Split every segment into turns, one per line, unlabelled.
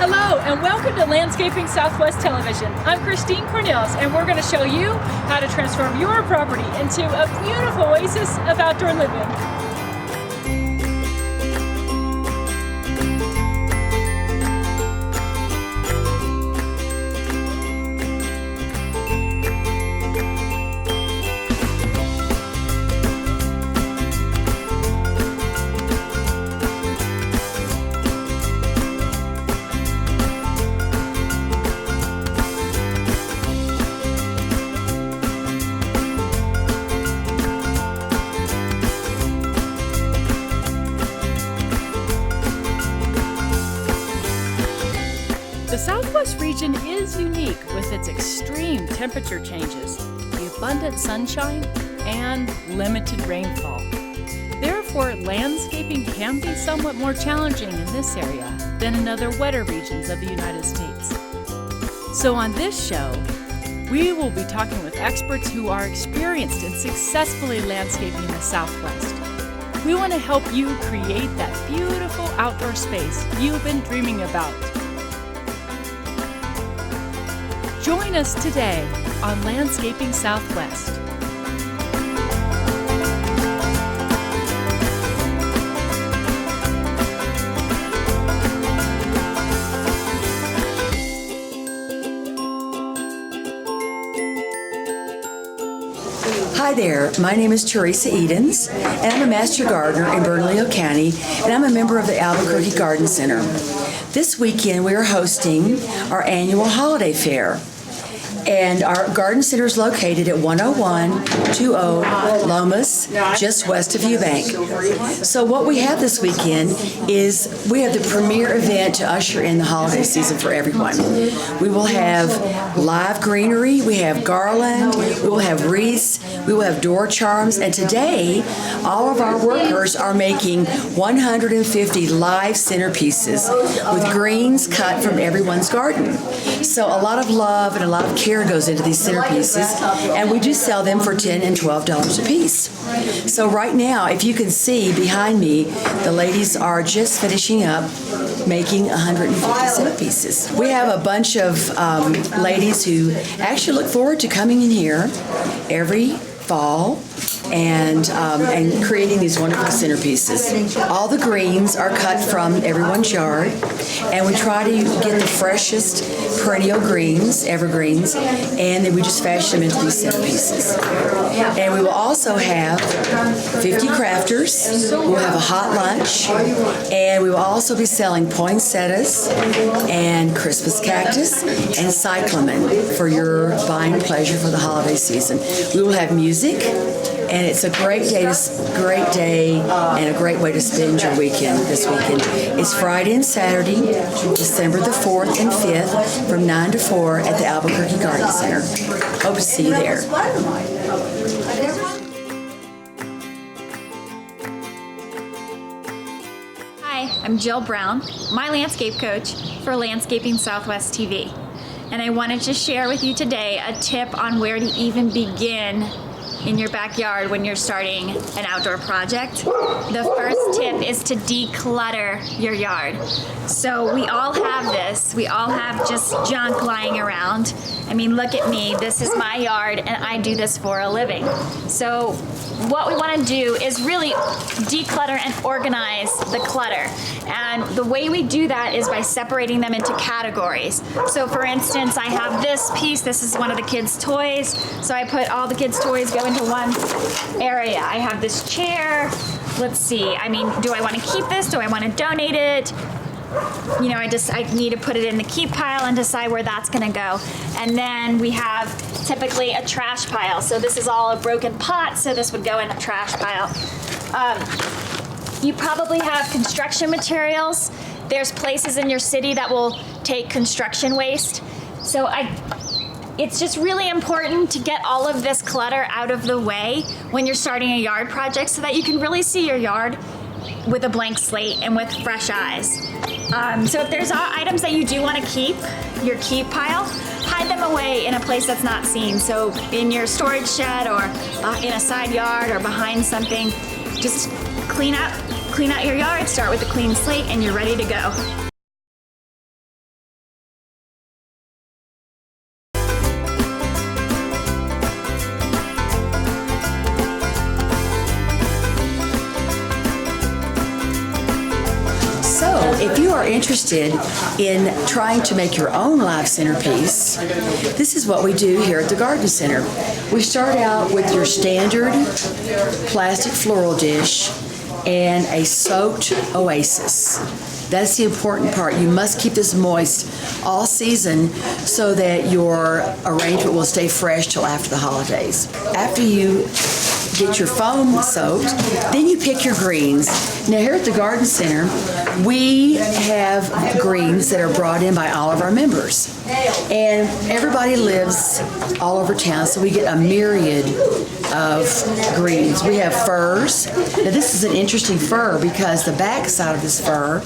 Hello and welcome to Landscaping Southwest Television. I'm Christine Cornels and we're going to show you how to transform your property into a beautiful oasis of outdoor living. The Southwest region is unique with its extreme temperature changes, the abundant sunshine, and limited rainfall. Therefore, landscaping can be somewhat more challenging in this area than in other wetter regions of the United States. So on this show, we will be talking with experts who are experienced in successfully landscaping the Southwest. We want to help you create that beautiful outdoor space you've been dreaming about. Join us today on Landscaping Southwest.
Hi there, my name is Teresa Edens, and I'm a Master Gardener in Bernalillo County, and I'm a member of the Albuquerque Garden Center. This weekend we are hosting our annual holiday fair. And our garden center is located at 10120 Lomas, just west of Eubank. So what we have this weekend is we have the premier event to usher in the holiday season for everyone. We will have live greenery, we have garland, we will have wreaths, we will have door charms, and today all of our workers are making 150 live centerpieces with greens cut from everyone's garden. So a lot of love and a lot of care goes into these centerpieces, and we do sell them for $10 and $12 a piece. So right now, if you can see behind me, the ladies are just finishing up making 150 centerpieces. We have a bunch of ladies who actually look forward to coming in here every fall and creating these wonderful centerpieces. All the greens are cut from everyone's yard, and we try to get the freshest perennial greens, evergreens, and then we just fashion them into these centerpieces. And we will also have 50 crafters, we'll have a hot lunch, and we will also be selling poinsettias and Christmas cactus and cyclamen for your buying pleasure for the holiday season. We will have music, and it's a great day and a great way to spend your weekend this weekend. It's Friday and Saturday, December the 4th and 5th from 9 to 4 at the Albuquerque Garden Center. Hope to see you there.
Hi, I'm Jill Brown, my landscape coach for Landscaping Southwest TV. And I wanted to share with you today a tip on where to even begin in your backyard when you're starting an outdoor project. The first tip is to declutter your yard. So we all have this. We all have just junk lying around. I mean, look at me. This is my yard and I do this for a living. So what we want to do is really declutter and organize the clutter. And the way we do that is by separating them into categories. So for instance, I have this piece. This is one of the kids' toys. So I put all the kids' toys go into one area. I have this chair. Let's see. I mean, do I want to keep this? Do I want to donate it? You know, I need to put it in the keep pile and decide where that's going to go. And then we have typically a trash pile. So this is all a broken pot, so this would go in a trash pile. You probably have construction materials. There's places in your city that will take construction waste. So it's just really important to get all of this clutter out of the way when you're starting a yard project so that you can really see your yard with a blank slate and with fresh eyes. So if there's items that you do want to keep, your keep pile, hide them away in a place that's not seen. So in your storage shed or in a side yard or behind something, just clean out your yard, start with a clean slate, and you're ready to go.
are interested in trying to make your own live centerpiece, this is what we do here at the Garden Center. We start out with your standard plastic floral dish and a soaked oasis. That's the important part. You must keep this moist all season so that your arrangement will stay fresh till after the holidays. After you get your foam soaked, then you pick your greens. Now here at the Garden Center, we have greens that are brought in by all of our members. And everybody lives all over town, so we get a myriad of greens. We have firs. Now this is an interesting fir because the back side of this fir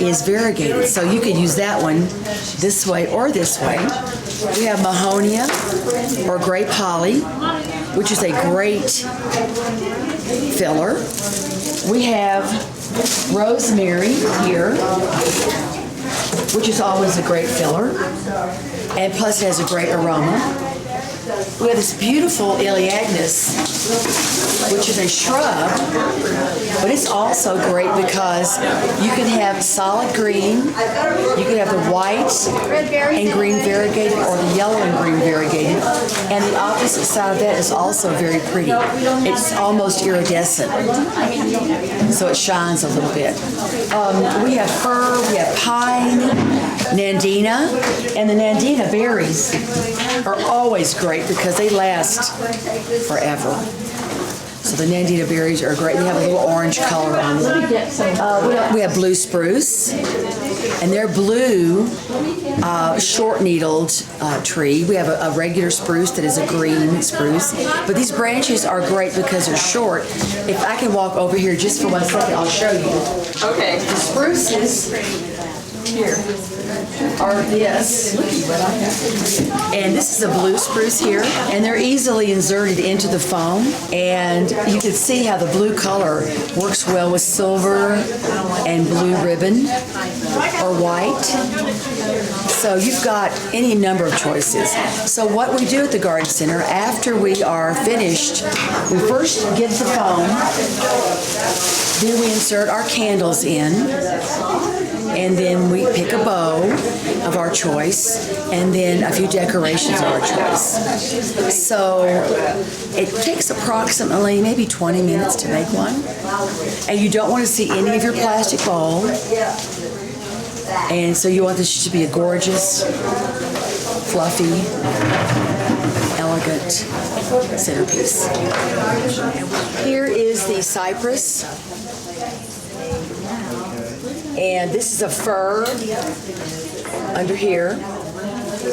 is variegated, so you could use that one this way or this way. We have Mahonia or grape holly, which is a great filler. We have rosemary here, which is always a great filler, and plus it has a great aroma. We have this beautiful Elaeagnus, which is a shrub, but it's also great because you can have solid green, you can have the white and green variegated or the yellow and green variegated, and the opposite side of that is also very pretty. It's almost iridescent, so it shines a little bit. We have fir, we have pine, nandina, and the nandina berries are always great because they last forever. So the nandina berries are great. They have a little orange color on them. We have blue spruce, and they're blue, short-needled tree. We have a regular spruce that is a green spruce, but these branches are great because they're short. If I can walk over here just for 1 second, I'll show you. Okay. The spruces here are this, and this is a blue spruce here, and they're easily inserted into the foam, and you can see how the blue color works well with silver and blue ribbon or white. So you've got any number of choices. So what we do at the Garden Center, after we are finished, we first get the foam, then we insert our candles in, and then we pick a bow of our choice, and then a few decorations of our choice. So it takes approximately maybe 20 minutes to make one, and you don't want to see any of your plastic bowl, and so you want this to be a gorgeous, fluffy, elegant centerpiece. Here is the cypress. And this is a fir under here.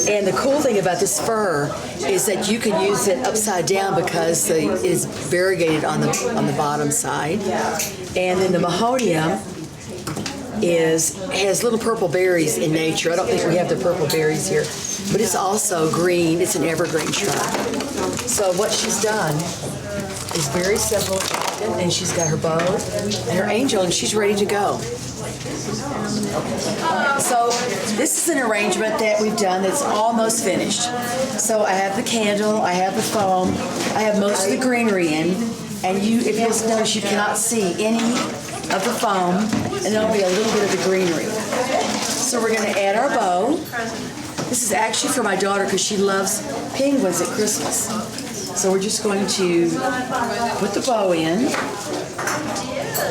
And the cool thing about this fir is that you can use it upside down because it is variegated on the bottom side. And then the Mahonia has little purple berries in nature. I don't think we have the purple berries here, but it's also green. It's an evergreen shrub. So what she's done is very simple, and she's got her bow and her angel, and she's ready to go. So this is an arrangement that we've done that's almost finished. So I have the candle, I have the foam, I have most of the greenery in, and if you'll notice, you cannot see any of the foam, and there'll be a little bit of the greenery. So we're going to add our bow. This is actually for my daughter because she loves penguins at Christmas. So we're just going to put the bow in,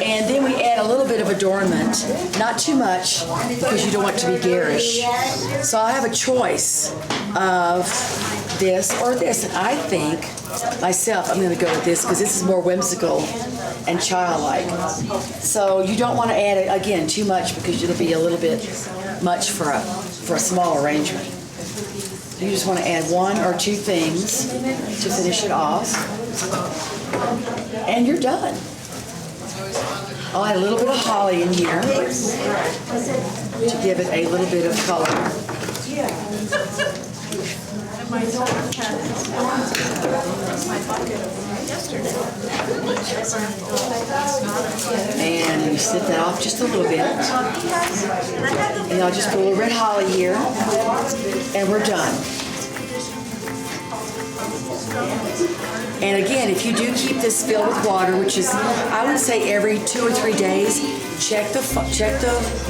and then we add a little bit of adornment, not too much because you don't want it to be garish. So I have a choice of this or this, and I think myself I'm going to go with this because this is more whimsical and childlike. So you don't want to add, again, too much because it'll be a little bit much for a small arrangement. You just want to add one or two things to finish it off, and you're done. I'll add a little bit of holly in here to give it a little bit of color. And you snip that off just a little bit. And I'll just put a little red holly here, and we're done. And again, if you do keep this filled with water, which is, I would say every 2 or 3 days, check the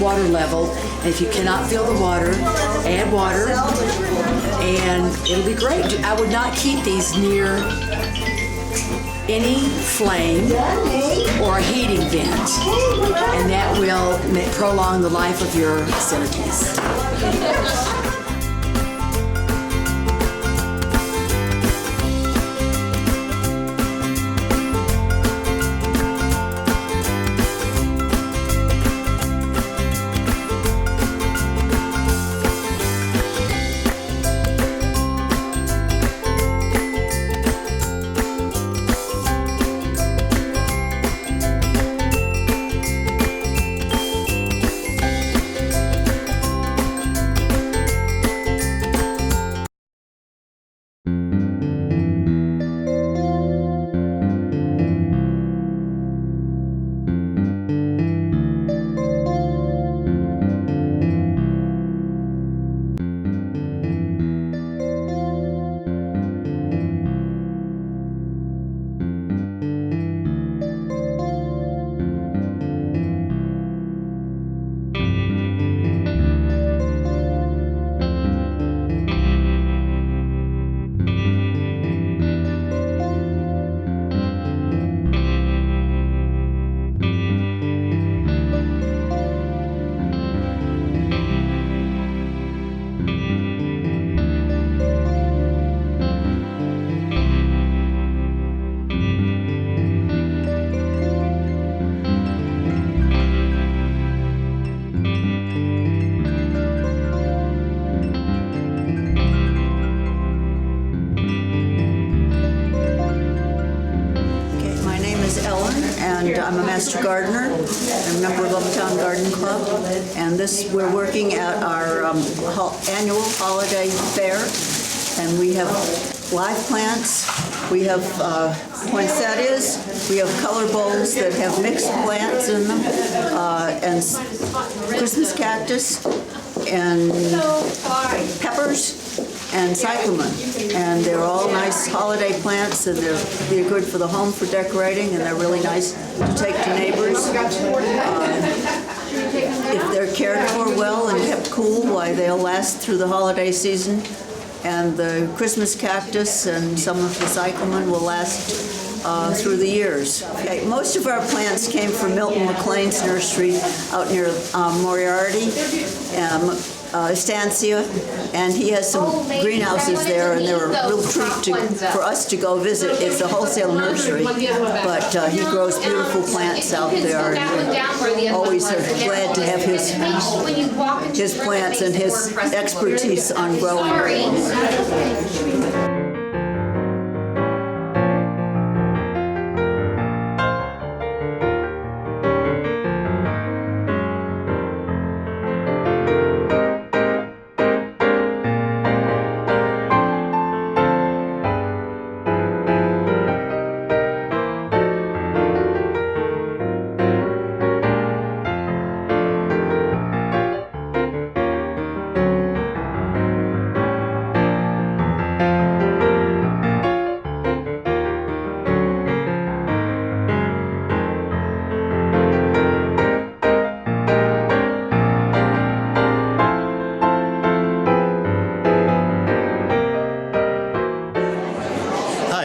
water level. And if you cannot fill the water, add water, and it'll be great. I would not keep these near any flame or a heating vent, and that will prolong the life of your centerpiece.
And I'm a master gardener. I'm a member of Uptown Garden Club. And we're working at our annual holiday fair. And we have live plants. We have poinsettias. We have color bowls that have mixed plants in them. And Christmas cactus. And peppers. And cyclamen, and they're all nice holiday plants, and they're good for the home for decorating, and they're really nice to take to neighbors. If they're cared for well and kept cool, why they'll last through the holiday season. And the Christmas cactus and some of the cyclamen will last through the years. Okay, most of our plants came from Milton McLean's nursery out near Moriarty. Estancia, and he has some greenhouses there, and they're a real treat for us to go visit. It's a wholesale nursery, but he grows beautiful plants out there, and always are glad to have his plants and his expertise on growing.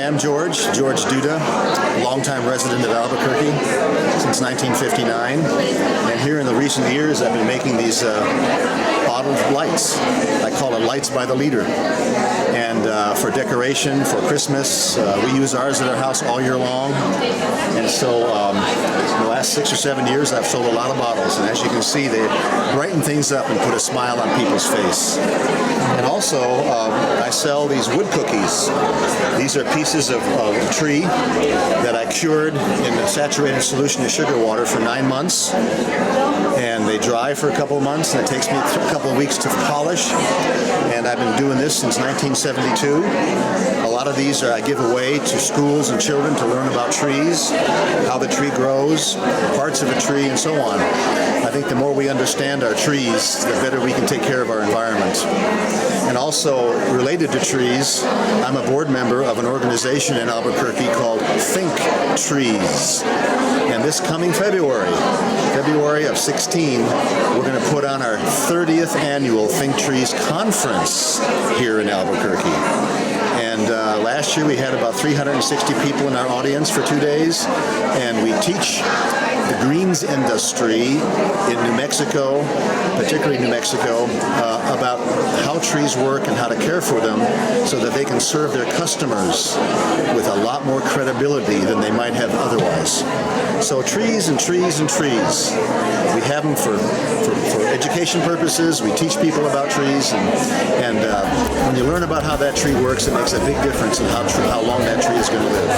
I'm George Duda, longtime resident of Albuquerque since 1959, and here in the recent years I've been making these bottled lights. I call it lights by the liter, and for decoration, for Christmas, we use ours at our house all year long, and so in the last 6 or 7 years I've sold a lot of bottles, and as you can see they brighten things up and put a smile on people's face. And also I sell these wood cookies. These are pieces of a tree that I cured in a saturated solution of sugar water for 9 months. And they dry for a couple of months, and it takes me a couple of weeks to polish. And I've been doing this since 1972. A lot of these I give away to schools and children to learn about trees, how the tree grows, parts of a tree, and so on. I think the more we understand our trees, the better we can take care of our environment. And also, related to trees, I'm a board member of an organization in Albuquerque called Think Trees. And this coming February of 16, we're going to put on our 30th annual Think Trees conference here in Albuquerque. And last year we had about 360 people in our audience for 2 days, and we teach the greens industry in New Mexico, particularly New Mexico, about how trees work and how to care for them so that they can serve their customers with a lot more credibility than they might have otherwise. So trees and trees and trees. We have them for education purposes. We teach people about trees, and when you learn about how that tree works, it makes a big difference in how long that tree is going to live.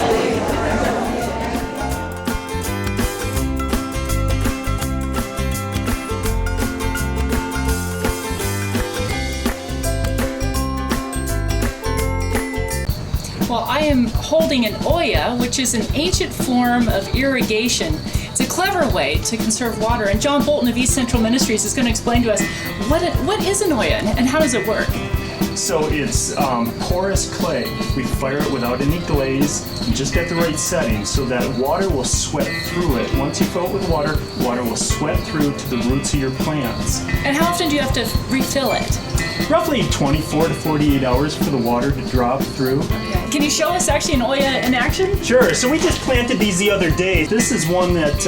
Well, I am holding an Oya, which is an ancient form of irrigation. It's a clever way to conserve water, and John Bolton of East Central Ministries is going to explain to us what is an Oya and how does it work?
So it's porous clay. We fire it without any glaze and just at the right setting so that water will sweat through it. Once you fill it with water, water will sweat through to the roots of your plants.
And how often do you have to refill it?
Roughly 24 to 48 hours for the water to drop through.
Can you show us actually an Oya in action?
Sure. So we just planted these the other day. This is one that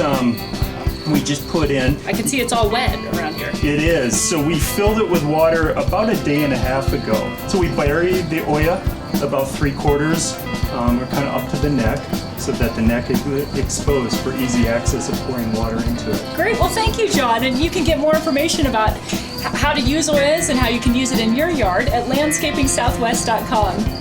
we just put in.
I can see it's all wet around here.
It is. So we filled it with water about a day and a half ago. So we buried the Oya about 3/4 or kind of up to the neck so that the neck is exposed for easy access of pouring water into it.
Great. Well, thank you, John. And you can get more information about how to use Oyas and how you can use it in your yard at landscapingsouthwest.com.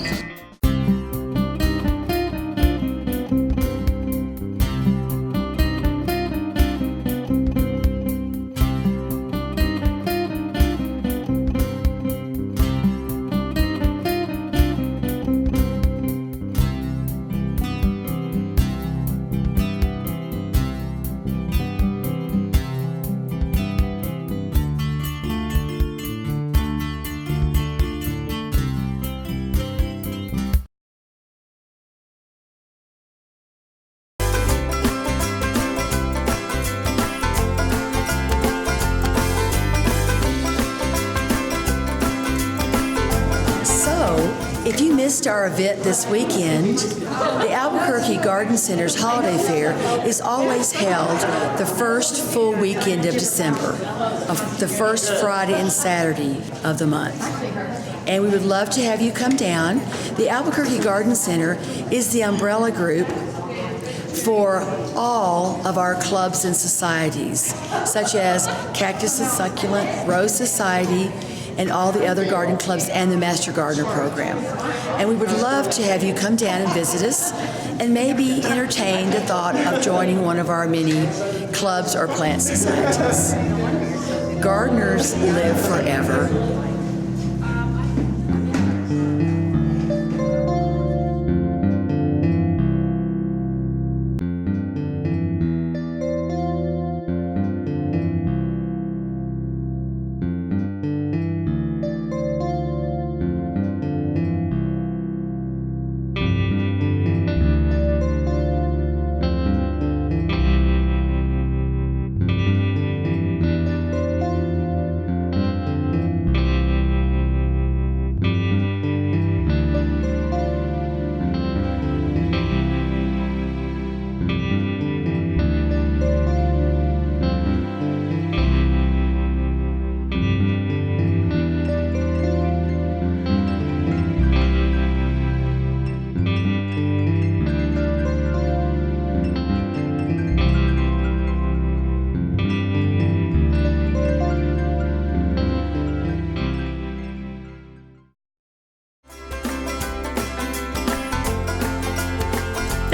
If you missed our event this weekend, the Albuquerque Garden Center's Holiday Fair is always held the first full weekend of December, the first Friday and Saturday of the month. And we would love to have you come down. The Albuquerque Garden Center is the umbrella group for all of our clubs and societies, such as Cactus and Succulent, Rose Society, and all the other garden clubs and the Master Gardener program. And we would love to have you come down and visit us and maybe entertain the thought of joining one of our many clubs or plant societies. Gardeners live forever.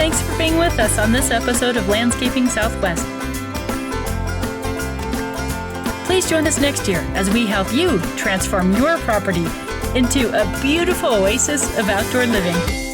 Thanks for being with us on this episode of Landscaping Southwest. Please join us next year as we help you transform your property into a beautiful oasis of outdoor living.